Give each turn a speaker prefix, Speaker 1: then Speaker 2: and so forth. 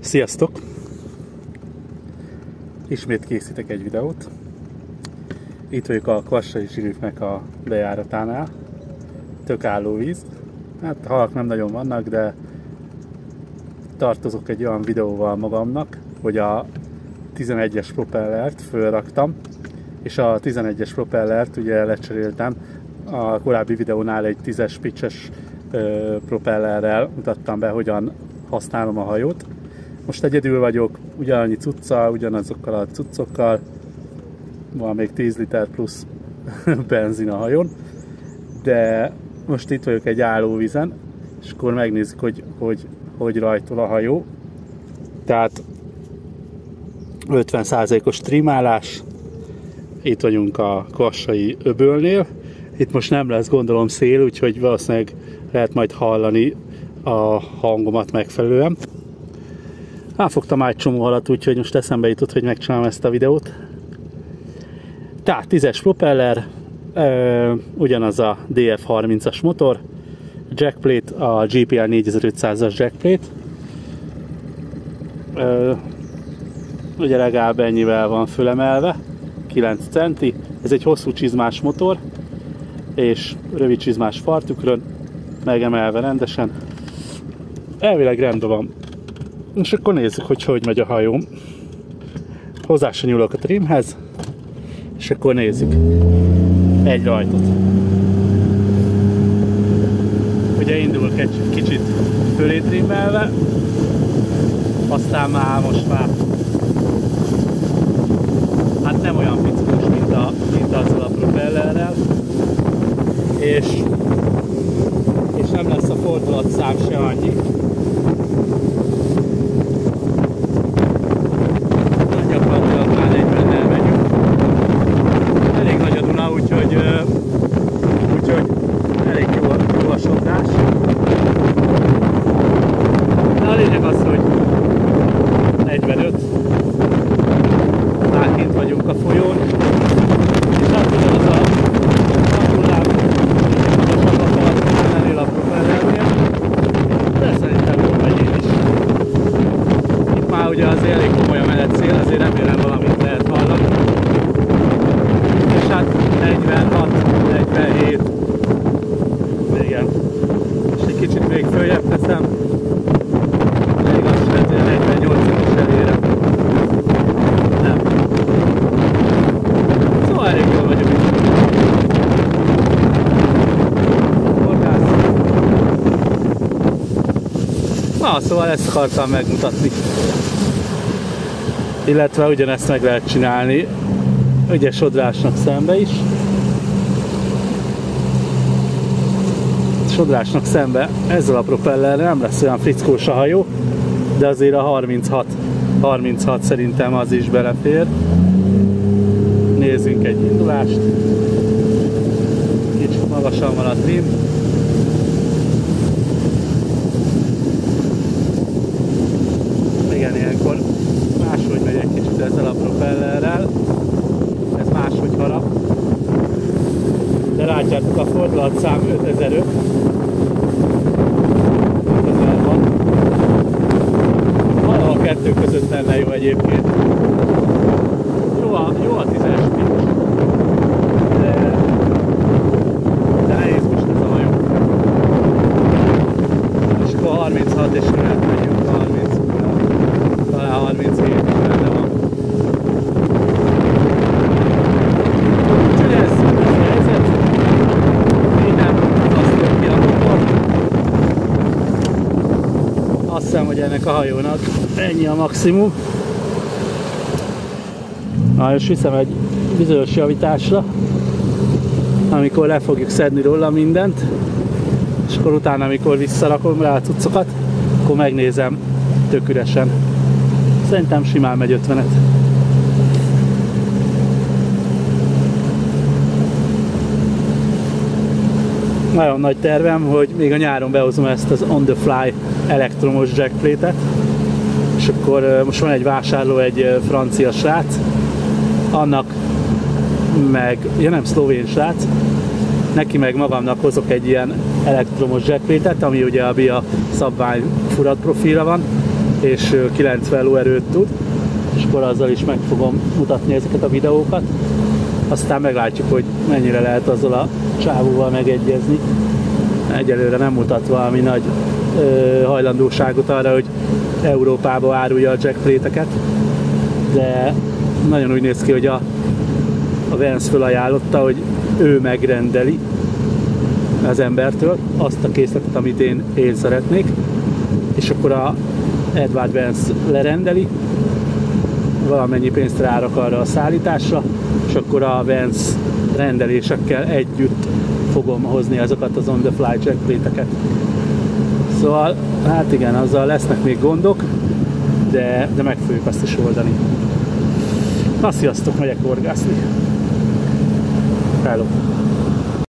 Speaker 1: Sziasztok! Ismét készítek egy videót. Itt vagyok a Kvassai Zsirifnek a bejáratánál. Tök állóvíz. Hát halak nem nagyon vannak, de tartozok egy olyan videóval magamnak, hogy a 11-es propellert fölraktam, és a 11-es propellert ugye lecseréltem. A korábbi videónál egy 10-es pitches propellerrel mutattam be, hogyan használom a hajót. Most egyedül vagyok, ugyanannyi cuccal, ugyanazokkal a cuccokkal, van még 10 liter plusz benzin a hajón, de most itt vagyok egy állóvízen, és akkor megnézzük, hogy rajtol a hajó. Tehát 50%-os trimálás, itt vagyunk a Kvassai öbölnél, itt most nem lesz gondolom szél, úgyhogy valószínűleg lehet majd hallani a hangomat megfelelően. Elfogtam már egy csomó halat, úgyhogy most eszembe jutott, hogy megcsinálom ezt a videót. Tehát 10-es propeller, ugyanaz a DF30-as motor, jackplate, a GPL 4500-as jackplate. Ugye legalább ennyivel van fölemelve, 9 centi. Ez egy hosszú csizmás motor, és rövid csizmás fartükrön, megemelve rendesen. Elvileg rendben van. És akkor nézzük, hogy megy a hajóm. Hozzá se nyúlok a trimhez, és akkor nézzük egy rajtot. Ugye indulok egy kicsit fölé trimmelve, aztán most már hát nem olyan fickós, mint azzal a propellerrel, és nem lesz a fordulatszám se annyi. Úgyhogy elég jó a sodrás. De a lényeg az, hogy 45, már kint vagyunk a folyón, és hát ugyanaz a hullám magasabb a part, mint ennél a propellernél, de szerintem jól megy én is. Itt már ugye azért elég komoly a menetszél, azért remélem valamit lehet hallani. És hát 46, 47, igen, és egy kicsit még följebb teszem, még azt lehet, hogy 48-et is elérem. Nem. Szóval elég jól vagyok. Horgász. Na, szóval ezt akartam megmutatni. Illetve ugyanezt meg lehet csinálni ugye sodrásnak szembe is. Sodrásnak szembe ezzel a propellerrel nem lesz olyan frickós a hajó, de azért a 36 szerintem az is belefér. Nézzünk egy indulást. Kicsit magasan van a trim. Igen, ilyenkor máshogy megy egy kicsit ezzel a propellerrel. Ez máshogy harap. De látjátok, a fordulatszám 5005. 5006. Valahol a kettő között lenne jó egyébként. Jó a 10-es pitch. De nehéz most ez a hajó. És akkor 36 és rövet megyünk, 30, talán 37 is benne van. Azt hiszem, hogy ennek a hajónak ennyi a maximum. Na, és viszem egy bizonyos javításra, amikor le fogjuk szedni róla mindent, és akkor utána, amikor visszarakom rá a cuccokat, akkor megnézem tök üresen. Szerintem simán megy 50-et. Nagyon nagy tervem, hogy még a nyáron behozom ezt az on the fly elektromos jackplate-et, és akkor most van egy vásárló, egy francia srác, annak meg, ja nem, szlovén srác, neki meg magamnak hozok egy ilyen elektromos jackplate-et, ami ugye a BIA szabvány furat profilra van, és 90 lóerőt tud, és akkor azzal is meg fogom mutatni ezeket a videókat. Aztán meglátjuk, hogy mennyire lehet azzal a csávóval megegyezni. Egyelőre nem mutat valami nagy hajlandóságot arra, hogy Európába árulja a jackplate-eket, de nagyon úgy néz ki, hogy a Vance felajánlotta, hogy ő megrendeli az embertől azt a készletet, amit én szeretnék, és akkor a Edward Vance lerendeli, valamennyi pénzt rárak arra a szállításra, és akkor a Vance rendelésekkel együtt fogom hozni azokat az on the fly jackplate-eket. Szóval, hát igen, azzal lesznek még gondok, de meg fogjuk azt is oldani. Na, sziasztok, megyek horgászni. Hello!